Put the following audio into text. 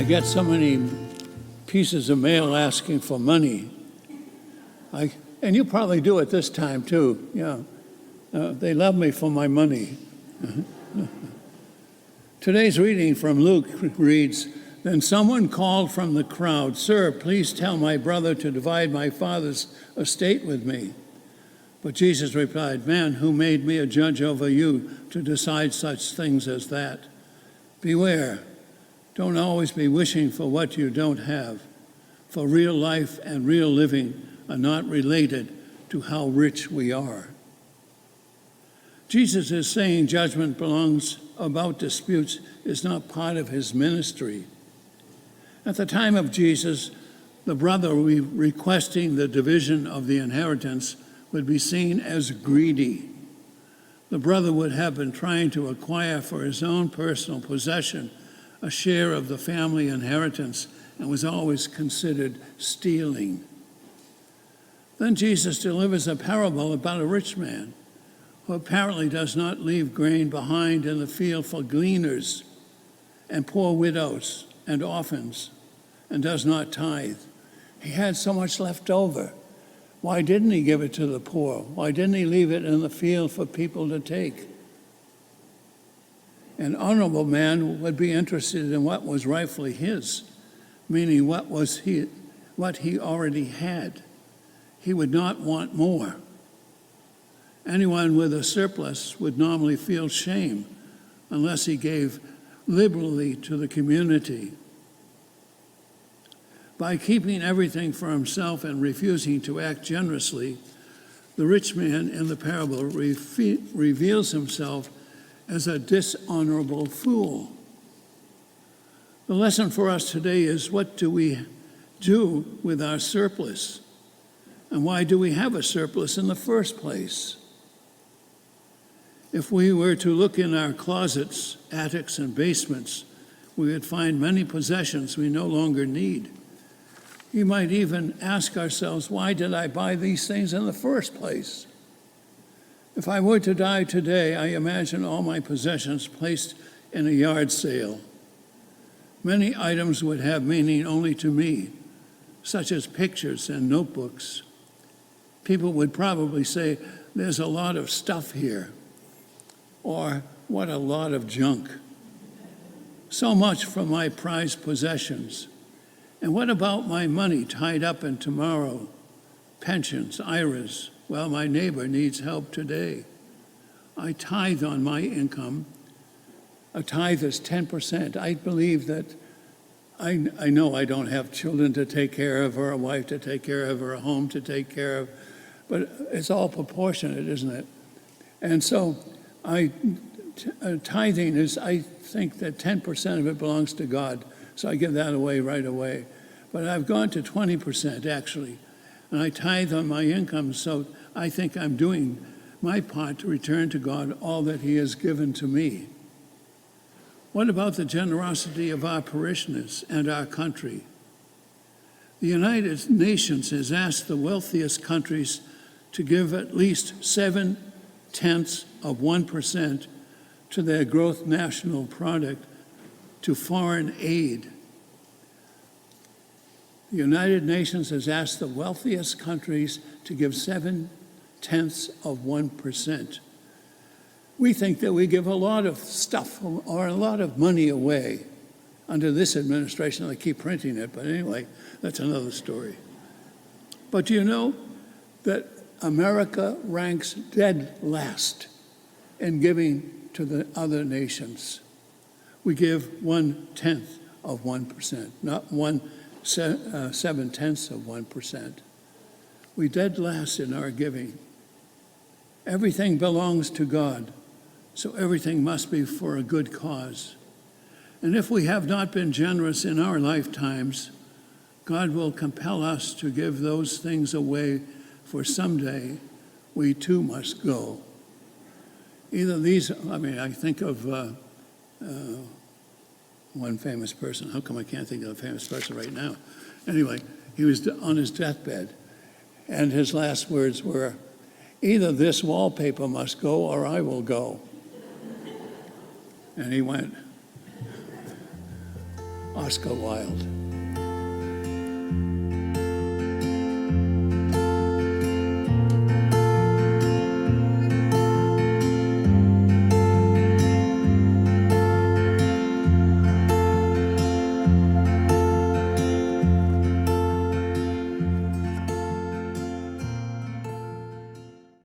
I get so many pieces of mail asking for money. And you probably do at this time too. Yeah, they love me for my money. Today's reading from Luke reads, "Then someone called from the crowd, 'Sir, please tell my brother to divide my father's estate with me.' But Jesus replied, 'Man, who made me a judge over you to decide such things as that? Beware, don't always be wishing for what you don't have, for real life and real living are not related to how rich we are.'" Jesus is saying judgment about disputes is not part of his ministry. At the time of Jesus, the brother requesting the division of the inheritance would be seen as greedy. The brother would have been trying to acquire for his own personal possession a share of the family inheritance and was always considered stealing. Then Jesus delivers a parable about a rich man who apparently does not leave grain behind in the field for gleaners and poor widows and orphans, and does not tithe. He had so much left over. Why didn't he give it to the poor? Why didn't he leave it in the field for people to take? An honorable man would be interested in what was rightfully his, meaning what he already had. He would not want more. Anyone with a surplus would normally feel shame unless he gave liberally to the community. By keeping everything for himself and refusing to act generously, the rich man in the parable reveals himself as a dishonorable fool. The lesson for us today is, what do we do with our surplus? And why do we have a surplus in the first place? If we were to look in our closets, attics, and basements, we would find many possessions we no longer need. We might even ask ourselves, why did I buy these things in the first place? If I were to die today, I imagine all my possessions placed in a yard sale. Many items would have meaning only to me, such as pictures and notebooks. People would probably say, "There's a lot of stuff here," or "What a lot of junk." So much for my prized possessions. And what about my money tied up in tomorrow? Pensions, IRAs. Well, my neighbor needs help today. I tithe on my income. A tithe is 10%. I believe that I know I don't have children to take care of, or a wife to take care of, or a home to take care of, but it's all proportionate, isn't it? And so tithing is, I think that 10% of it belongs to God. So I give that away right away. But I've gone to 20% actually, and I tithe on my income, so I think I'm doing my part to return to God all that he has given to me. What about the generosity of our parishioners and our country? The United Nations has asked the wealthiest countries to give at least 0.7% to their gross national product to foreign aid. The United Nations has asked the wealthiest countries to give 0.7%. We think that we give a lot of stuff or a lot of money away. Under this administration, they keep printing it, but anyway, that's another story. But do you know that America ranks dead last in giving to the other nations? We give 0.1%, not 0.7%. We dead last in our giving. Everything belongs to God, so everything must be for a good cause. And if we have not been generous in our lifetimes, God will compel us to give those things away, for someday we too must go. I think of one famous person. How come I can't think of a famous person right now? Anyway, he was on his deathbed, and his last words were, "Either this wallpaper must go or I will go." And he went. Oscar Wilde.